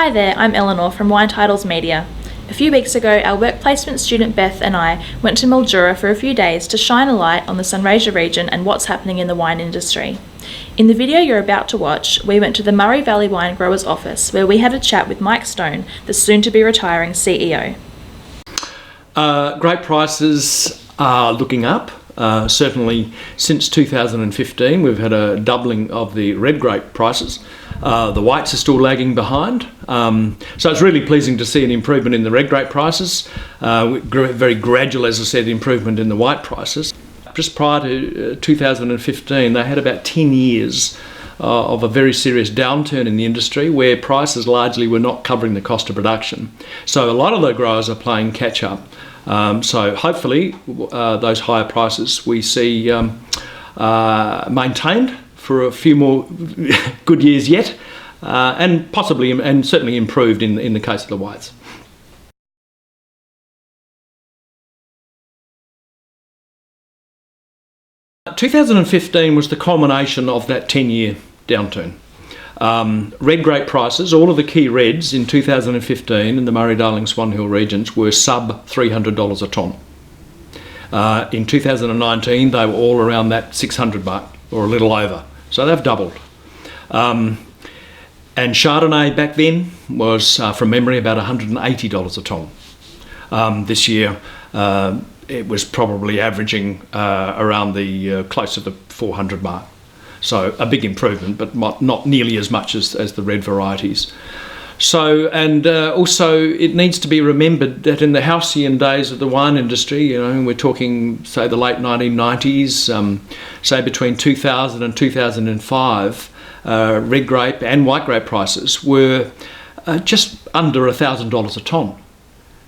Hi there, I'm Eleanor from Winetitles Media. A few weeks ago, our work placement student Beth and I went to Mildura for a few days to shine a light on the Sunraysia region and what's happening in the wine industry. In the video you're about to watch, we went to the Murray Valley Winegrowers office where we had a chat with Mike Stone, the soon-to-be retiring CEO. Grape prices are looking up. Certainly since 2015 we've had a doubling of the red grape prices. The whites are still lagging behind, so it's really pleasing to see an improvement in the red grape prices. Very gradual, as I said, improvement in the white prices. Just prior to 2015 they had about 10 years of a very serious downturn in the industry where prices largely were not covering the cost of production. So a lot of the growers are playing catch up. So hopefully those higher prices we see maintained for a few more good years yet, and possibly and certainly improved in the case of the whites. In 2015 was the culmination of that 10-year downturn. Red grape prices, all of the key reds in 2015 in the Murray-Darling Swan Hill regions were sub $300 a tonne. In 2019 they were all around that 600 mark or a little over, so they've doubled. And Chardonnay back then was, from memory, about $180 a tonne. This year it was probably averaging around the close to the 400 mark. So a big improvement, but not nearly as much as the red varieties. So, and also it needs to be remembered that in the halcyon days of the wine industry, we're talking, say, the late 1990s, say between 2000 and 2005, red grape and white grape prices were just under $1,000 a tonne.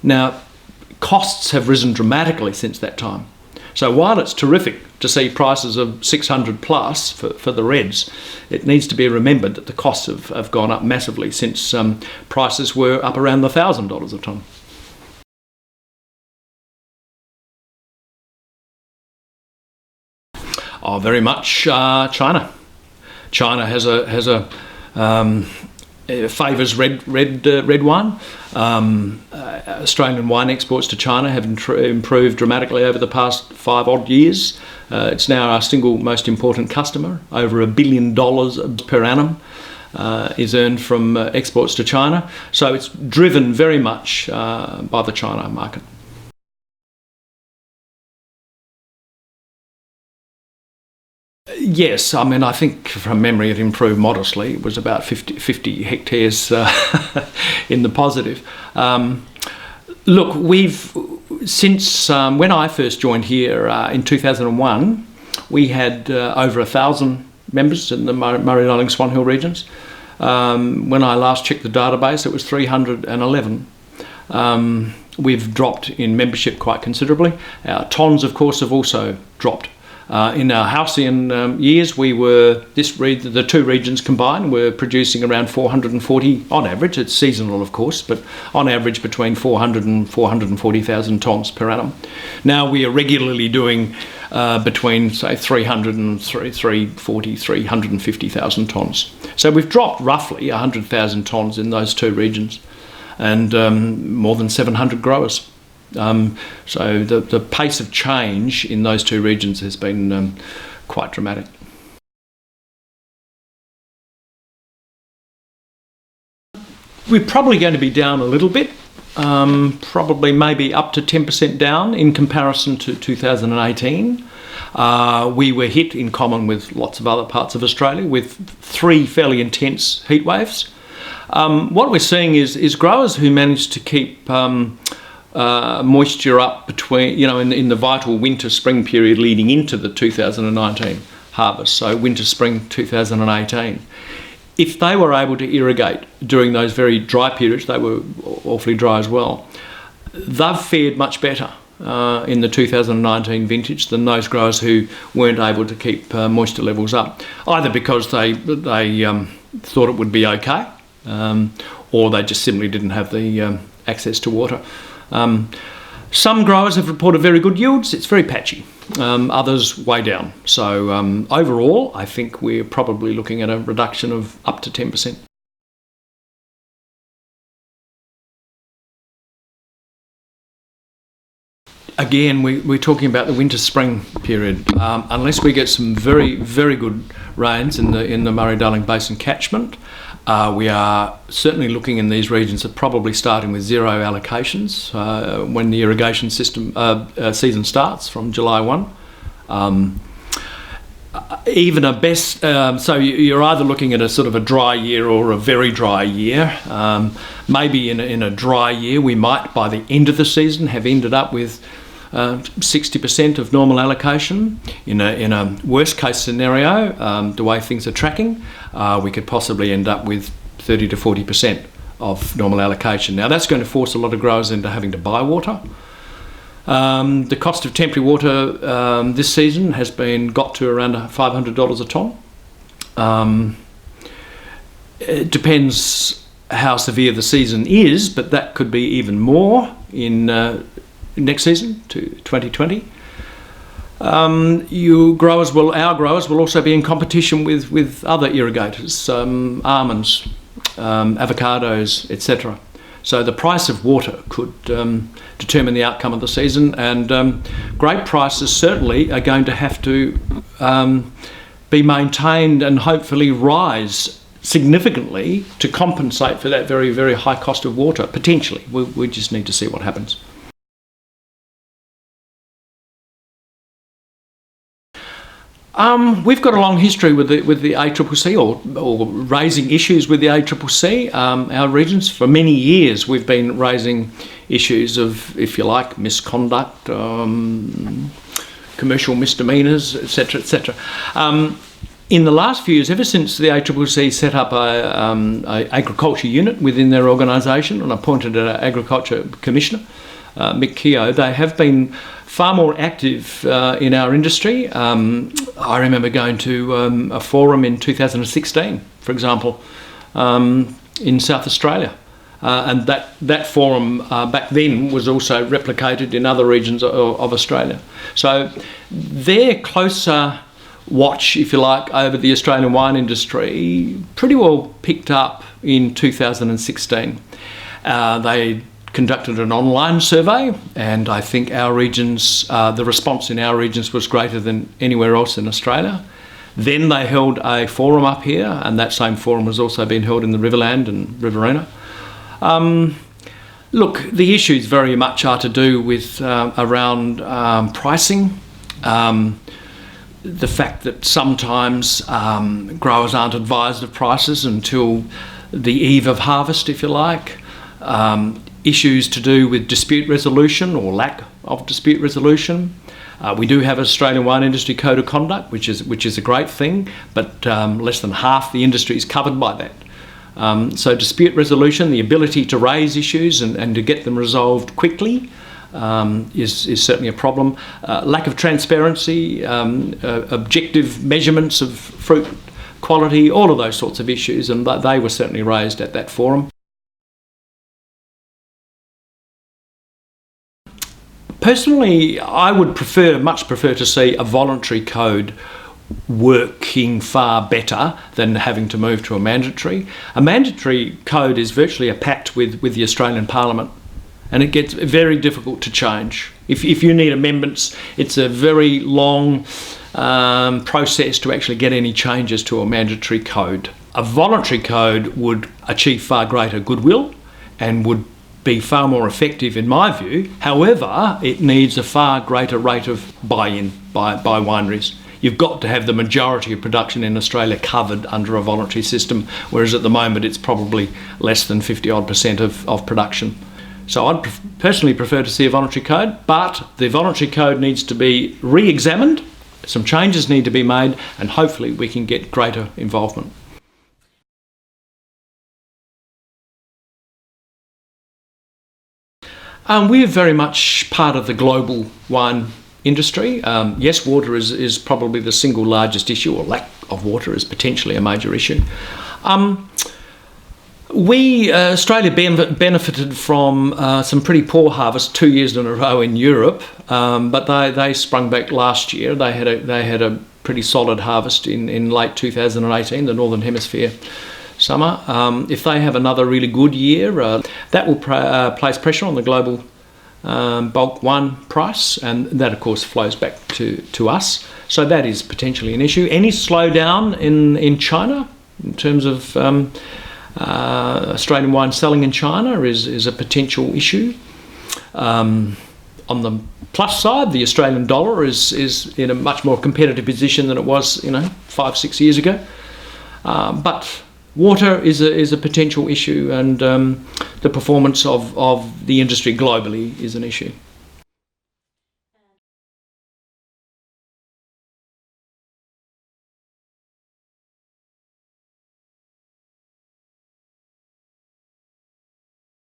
Now, costs have risen dramatically since that time. So while it's terrific to see prices of 600 plus for the reds, it needs to be remembered that the costs have gone up massively since prices were up around the $1,000 a tonne. Oh, very much China. China favours red wine. Australian wine exports to China have improved dramatically over the past 5 odd years. It's now our single most important customer. Over $1 billion per annum is earned from exports to China. So it's driven very much by the China market. Yes, I mean, I think from memory it improved modestly. It was about 50 hectares in the positive. Look, since when I first joined here in 2001, we had over 1,000 members in the Murray-Darling Swan Hill regions. When I last checked the database, it was 311. We've dropped in membership quite considerably. Our tonnes, of course, have also dropped. In our halcyon years, the two regions combined were producing around 440, on average, it's seasonal of course, but on average between 400 and 440,000 tonnes per annum. Now we are regularly doing between, say, 300 and 340, 350,000 tonnes. So we've dropped roughly 100,000 tonnes in those two regions, and more than 700 growers. So the pace of change in those two regions has been quite dramatic. We're probably going to be down a little bit, probably maybe up to 10% down in comparison to 2018. We were hit, in common with lots of other parts of Australia, with 3 fairly intense heat waves. What we're seeing is growers who managed to keep moisture up between, in the vital winter-spring period leading into the 2019 harvest, so winter-spring 2018. If they were able to irrigate during those very dry periods, they were awfully dry as well, they've fared much better in the 2019 vintage than those growers who weren't able to keep moisture levels up, either because they thought it would be okay, or they just simply didn't have the access to water. Some growers have reported very good yields. It's very patchy. Others way down. So overall, I think we're probably looking at a reduction of up to 10%. again, we're talking about the winter-spring period. Unless we get some very, very good rains in the Murray-Darling Basin catchment, we are certainly looking in these regions at probably starting with zero allocations when the irrigation system season starts from July 1. Even a best, so you're either looking at a sort of a dry year or a very dry year. Maybe in a dry year, we might, by the end of the season, have ended up with 60% of normal allocation. In a worst case scenario, the way things are tracking, we could possibly end up with 30 to 40% of normal allocation. Now that's going to force a lot of growers into having to buy water. The cost of temporary water this season has got to around $500 a tonne. It depends how severe the season is, but that could be even more in next season, to 2020. Our growers will also be in competition with other irrigators, almonds, avocados, etc. So the price of water could determine the outcome of the season, and grape prices certainly are going to have to be maintained and hopefully rise significantly to compensate for that very, very high cost of water, potentially. We just need to see what happens. We've got a long history with the ACCC or raising issues with the ACCC. Our regions, for many years, we've been raising issues of, if you like, misconduct, commercial misdemeanours, etc., etc. In the last few years, ever since the ACCC set up a agriculture unit within their organisation and appointed an agriculture commissioner, Mick Keogh, they have been far more active in our industry. I remember going to a forum in 2016, for example, in South Australia. And that forum back then was also replicated in other regions of Australia. So their closer watch, if you like, over the Australian wine industry pretty well picked up in 2016. They conducted an online survey, and I think our regions, the response in our regions was greater than anywhere else in Australia. Then they held a forum up here, and that same forum has also been held in the Riverland and Riverina. Look, the issues very much are to do with around pricing, the fact that sometimes growers aren't advised of prices until the eve of harvest, if you like. Issues to do with dispute resolution or lack of dispute resolution. We do have an Australian Wine Industry Code of Conduct, which is a great thing, but less than half the industry is covered by that. So dispute resolution, the ability to raise issues and to get them resolved quickly, is certainly a problem. Lack of transparency, objective measurements of fruit quality, all of those sorts of issues, and they were certainly raised at that forum. Personally, I would much prefer to see a voluntary code working far better than having to move to a mandatory. A mandatory code is virtually a pact with the Australian Parliament, and it gets very difficult to change. If you need amendments, it's a very long process to actually get any changes to a mandatory code. A voluntary code would achieve far greater goodwill and would be far more effective in my view. However, it needs a far greater rate of buy-in by wineries. You've got to have the majority of production in Australia covered under a voluntary system, whereas at the moment it's probably less than 50% of production. So I'd personally prefer to see a voluntary code, but the voluntary code needs to be re-examined, some changes need to be made, and hopefully we can get greater involvement. We're very much part of the global wine industry. Yes, water is probably the single largest issue, or lack of water is potentially a major issue. Australia benefited from some pretty poor harvests 2 years in a row in Europe, but they sprung back last year. They had a pretty solid harvest in late 2018, the Northern Hemisphere summer. If they have another really good year, that will place pressure on the global bulk wine price, and that of course flows back to us. So that is potentially an issue. Any slowdown in China in terms of Australian wine selling in China is a potential issue. On the plus side, the Australian dollar is in a much more competitive position than it was 5-6 years ago. But water is a potential issue, and the performance of the industry globally is an issue.